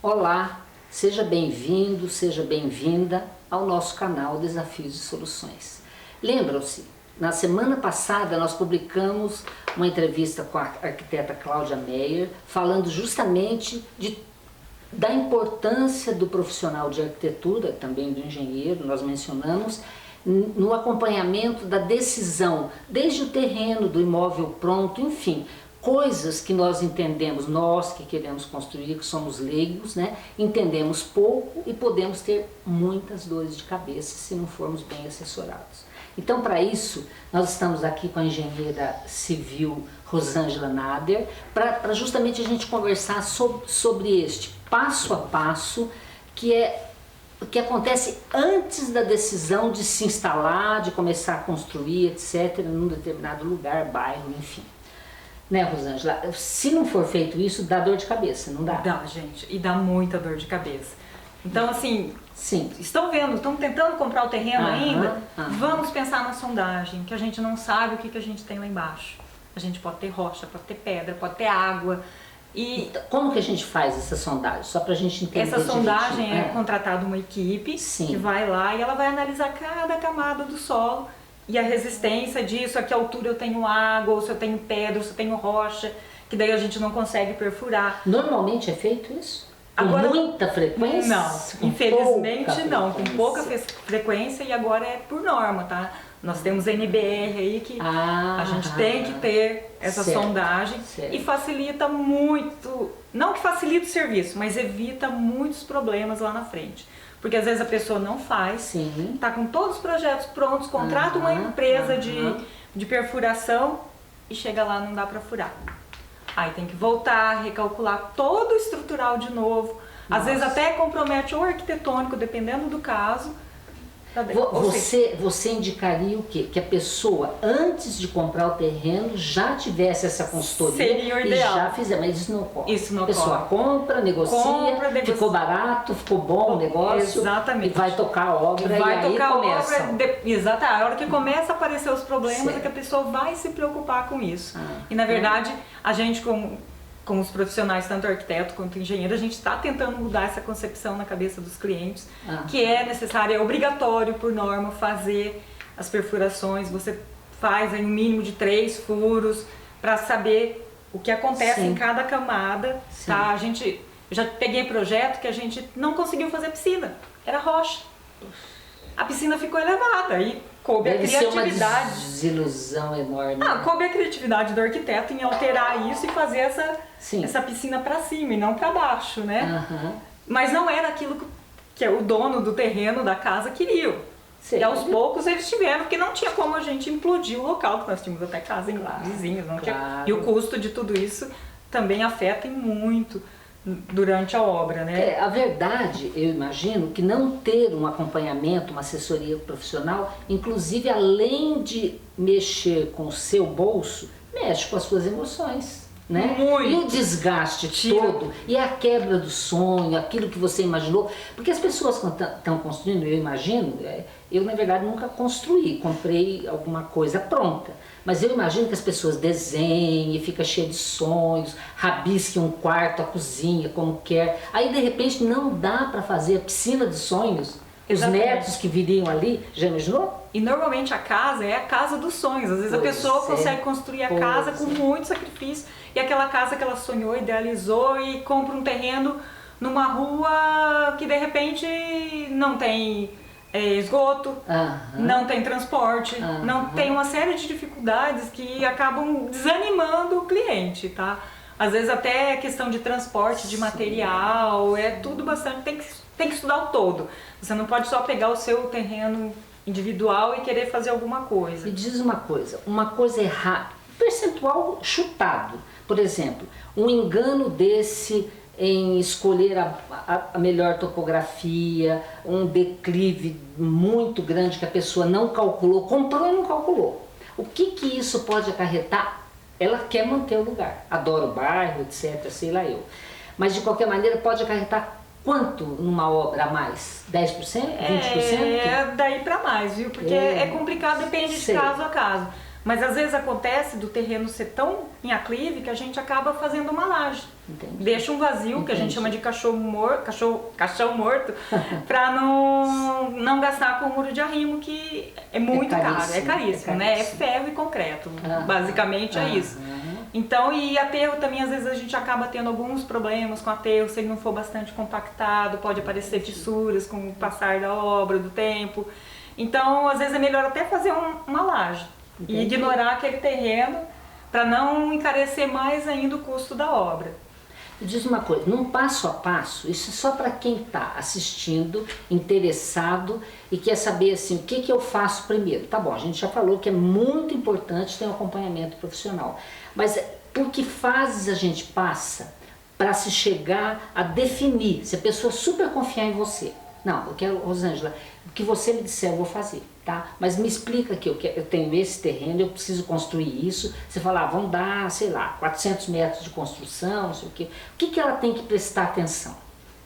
Olá, seja bem-vindo, seja bem-vinda ao nosso canal Desafios e Soluções. Lembram-se, na semana passada nós publicamos uma entrevista com a arquiteta Cláudia Meyer, falando justamente da importância do profissional de arquitetura, também do engenheiro, nós mencionamos, no acompanhamento da decisão, desde o terreno, do imóvel pronto, enfim, coisas que nós entendemos, nós que queremos construir, que somos leigos, né, entendemos pouco e podemos ter muitas dores de cabeça se não formos bem assessorados. Então, para isso, nós estamos aqui com a engenheira civil Rosângela Nader, para justamente a gente conversar sobre este passo a passo que acontece antes da decisão de se instalar, de começar a construir, etc., num determinado lugar, bairro, enfim. Né, Rosângela? Se não for feito isso, dá dor de cabeça, não dá? Dá, gente, e dá muita dor de cabeça. Então, assim, sim, estão tentando comprar o terreno ainda? Vamos pensar na sondagem, que a gente não sabe o que a gente tem lá embaixo. A gente pode ter rocha, pode ter pedra, pode ter água. E então, como que a gente faz essa sondagem? Só pra gente entender. Essa sondagem é contratada uma equipe que vai lá e ela vai analisar cada camada do solo e a resistência disso, a que altura eu tenho água, ou se eu tenho pedra, ou se eu tenho rocha, que daí a gente não consegue perfurar. Normalmente é feito isso? Agora, com muita frequência? Não, infelizmente não, com pouca frequência, e agora é por norma, tá? Nós temos NBR aí que a gente tem que ter essa sondagem e facilita muito, não que facilita o serviço, mas evita muitos problemas lá na frente. Porque às vezes a pessoa não faz, tá com todos os projetos prontos, contrata uma empresa de perfuração e chega lá não dá para furar. Aí tem que voltar, recalcular todo o estrutural de novo. Às vezes até compromete o arquitetônico, dependendo do caso. Você indicaria o quê? Que a pessoa, antes de comprar o terreno, já tivesse essa consultoria? Seria o ideal. E já fizer, mas isso não ocorre. Isso não ocorre. A pessoa compra, negocia, ficou barato, ficou bom o negócio. Exatamente. E vai tocar a obra e aí começa. Exato, a hora que começa a aparecer os problemas é que a pessoa vai se preocupar com isso. E na verdade, a gente com os profissionais, tanto arquiteto quanto engenheiro, a gente está tentando mudar essa concepção na cabeça dos clientes, que é necessário, é obrigatório por norma fazer as perfurações. Você faz aí um mínimo de 3 furos para saber o que acontece em cada camada. Tá? Eu já peguei projeto que a gente não conseguiu fazer piscina, era rocha. A piscina ficou elevada e coube a criatividade. Ser uma desilusão enorme. Coube a criatividade do arquiteto em alterar isso e fazer essa piscina para cima e não para baixo, né? Mas não era aquilo que o dono do terreno da casa queria. E aos poucos eles tiveram, porque não tinha como a gente implodir o local, porque nós tínhamos até casa em vizinhos, não tinha. E o custo de tudo isso também afeta muito durante a obra, né? A verdade, eu imagino, que não ter um acompanhamento, uma assessoria profissional, inclusive além de mexer com o seu bolso, mexe com as suas emoções, né? E o desgaste todo, e a quebra do sonho, aquilo que você imaginou, porque as pessoas quando estão construindo, eu imagino, eu na verdade nunca construí, comprei alguma coisa pronta, mas eu imagino que as pessoas desenhem, fica cheio de sonhos, rabisquem um quarto, a cozinha, como quer, aí de repente não dá para fazer a piscina de sonhos. Os netos que viriam ali, já imaginou? E normalmente a casa é a casa dos sonhos. Às vezes a pessoa consegue construir a casa com muito sacrifício. E aquela casa que ela sonhou, idealizou e compra um terreno numa rua que de repente não tem esgoto, não tem transporte, não tem uma série de dificuldades que acabam desanimando o cliente, tá? Às vezes até questão de transporte, de material, é tudo bastante, tem que estudar o todo. Você não pode só pegar o seu terreno individual e querer fazer alguma coisa. Me diz uma coisa errada, percentual chutado, por exemplo, um engano desse em escolher a melhor topografia, um declive muito grande que a pessoa não calculou, comprou e não calculou. O que isso pode acarretar? Ela quer manter o lugar, adora o bairro, etc, sei lá eu. Mas de qualquer maneira pode acarretar quanto numa obra a mais? 10%? 20%? Daí para mais, viu? Porque é complicado, depende de caso a caso. Mas às vezes acontece do terreno ser tão em aclive que a gente acaba fazendo uma laje. Entendi. Deixa um vazio, que a gente chama de caixão morto, para não gastar com o muro de arrimo, que é muito caro, é caríssimo, né? É ferro e concreto, basicamente é isso. Então, e aterro também, às vezes a gente acaba tendo alguns problemas com aterro, se ele não for bastante compactado, pode aparecer fissuras com o passar da obra, do tempo. Então, às vezes é melhor até fazer uma laje. Entendi. E ignorar aquele terreno para não encarecer mais ainda o custo da obra. Diz uma coisa, num passo a passo, isso é só para quem está assistindo, interessado e quer saber assim, o que eu faço primeiro. Tá bom, a gente já falou que é muito importante ter um acompanhamento profissional, mas por que fases a gente passa para se chegar a definir, se a pessoa super confiar em você? Não, eu quero, Rosângela, o que você me disser eu vou fazer, tá? Mas me explica que eu tenho esse terreno, eu preciso construir isso. Você fala, vamos dar, sei lá, 400 metros de construção, não sei o quê. O que ela tem que prestar atenção?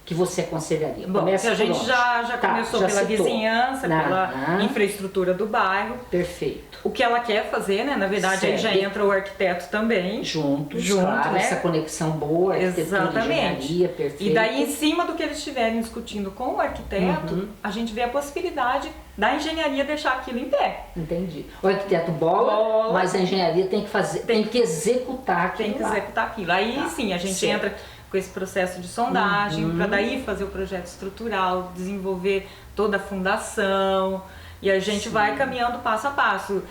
Que você aconselharia? Bom, começa a gente já começou pela vizinhança, pela infraestrutura do bairro. Perfeito. O que ela quer fazer, né? Na verdade, aí já entra o arquiteto também. Junto, claro, né? Essa conexão boa, arquitetura, engenharia, perfeito. E daí, em cima do que eles estiverem discutindo com o arquiteto, a gente vê a possibilidade da engenharia deixar aquilo em pé. Entendi. O arquiteto bola, mas a engenharia tem que fazer, tem que executar aquilo. Tem que executar aquilo. Aí sim, a gente entra com esse processo de sondagem, para daí fazer o projeto estrutural, desenvolver toda a fundação, e a gente vai caminhando passo a passo.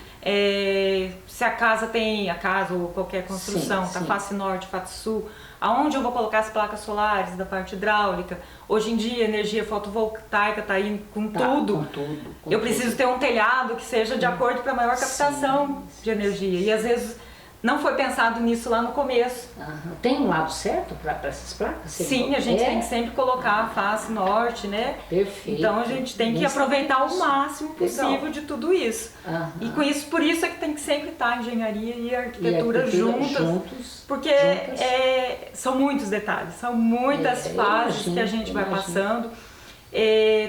Se a casa ou qualquer construção, tá face norte, face sul, aonde eu vou colocar as placas solares da parte hidráulica? Hoje em dia a energia fotovoltaica está aí com tudo. Eu preciso ter um telhado que seja de acordo para maior captação de energia, e às vezes não foi pensado nisso lá no começo. Tem um lado certo para essas placas? Sim, a gente tem que sempre colocar a face norte, né? Perfeito. Então a gente tem que aproveitar o máximo possível de tudo isso. E com isso, por isso é que tem que sempre estar a engenharia e a arquitetura juntas, porque são muitos detalhes, são muitas fases que a gente vai passando.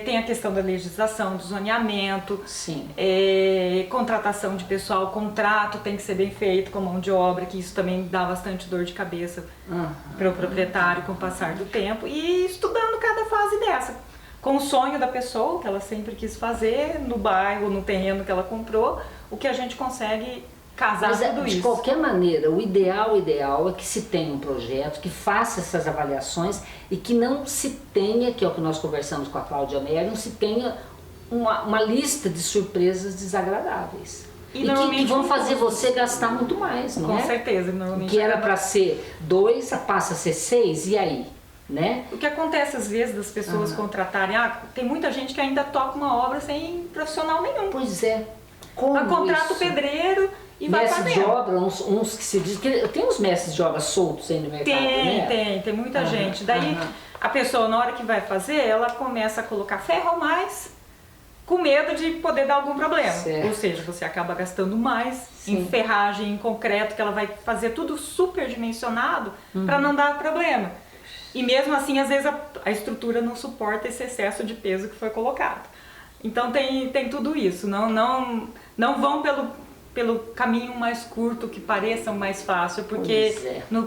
Tem a questão da legislação, do zoneamento, contratação de pessoal, o contrato tem que ser bem feito com mão de obra, que isso também dá bastante dor de cabeça para o proprietário com o passar do tempo, e estudando cada fase dessa, com o sonho da pessoa, que ela sempre quis fazer, no bairro, no terreno que ela comprou, o que a gente consegue casar tudo isso. De qualquer maneira, o ideal é que se tenha um projeto, que faça essas avaliações e que não se tenha, que é o que nós conversamos com a Cláudia Meyer, não se tenha uma lista de surpresas desagradáveis. E que vão fazer você gastar muito mais, não é? Com certeza. Normalmente que era para ser 2, passa a ser 6, e aí? Né? O que acontece às vezes das pessoas contratarem, tem muita gente que ainda toca uma obra sem profissional nenhum. Pois é. Como contrata o pedreiro e vai mestres de obra, uns que se diz que tem uns mestres de obra soltos aí no mercado, né? Tem muita gente. Daí a pessoa, na hora que vai fazer, ela começa a colocar ferro a mais, com medo de poder dar algum problema. Ou seja, você acaba gastando mais em ferragem, em concreto, que ela vai fazer tudo super dimensionado para não dar problema. E mesmo assim, às vezes a estrutura não suporta esse excesso de peso que foi colocado. Então tem tudo isso. Não vão pelo caminho mais curto, que pareça mais fácil, porque no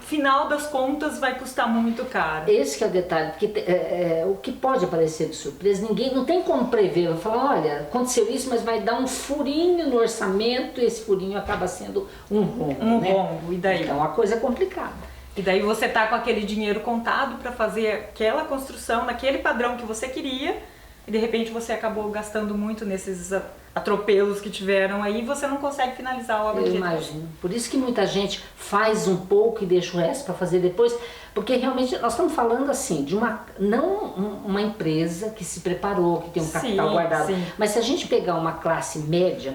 final das contas vai custar muito caro. Esse que é o detalhe, porque o que pode aparecer de surpresa, ninguém não tem como prever, vai falar, olha, aconteceu isso, mas vai dar um furinho no orçamento, e esse furinho acaba sendo um rombo, rombo, e daí? Então a coisa é complicada. E daí você tá com aquele dinheiro contado para fazer aquela construção, naquele padrão que você queria, e de repente você acabou gastando muito nesses atropelos que tiveram aí, e você não consegue finalizar a obra. Eu imagino. Por isso que muita gente faz um pouco e deixa o resto para fazer depois, porque realmente nós estamos falando assim de uma empresa que se preparou, que tem um capital guardado, mas se a gente pegar uma classe média,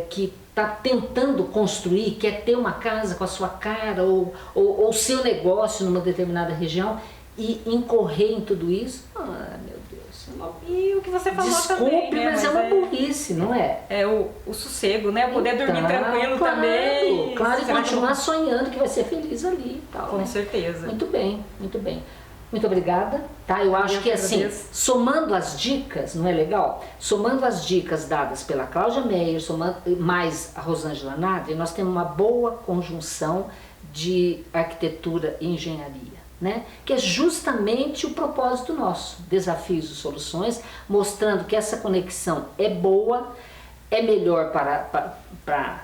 que está tentando construir, quer ter uma casa com a sua cara ou seu negócio numa determinada região e incorrer em tudo isso, meu Deus. E o que você falou também, né? Mas é uma burrice, não é? É o sossego, né? Poder dormir tranquilo também. Claro, e continuar sonhando que vai ser feliz ali e tal. Com certeza. Muito bem, muito bem. Muito obrigada, tá? Eu acho que assim, somando as dicas, não é legal? Somando as dicas dadas pela Cláudia Meyer, somando mais a Rosângela Nadri, nós temos uma boa conjunção de arquitetura e engenharia, né? Que é justamente o propósito nosso, Desafios e Soluções, mostrando que essa conexão é boa, é melhor para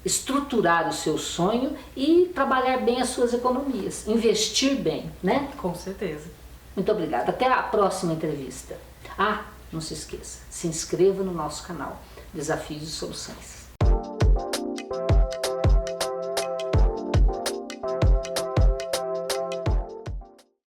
estruturar o seu sonho e trabalhar bem as suas economias, investir bem, né? Com certeza. Muito obrigada. Até a próxima entrevista. Ah, não se esqueça, se inscreva no nosso canal Desafios e Soluções.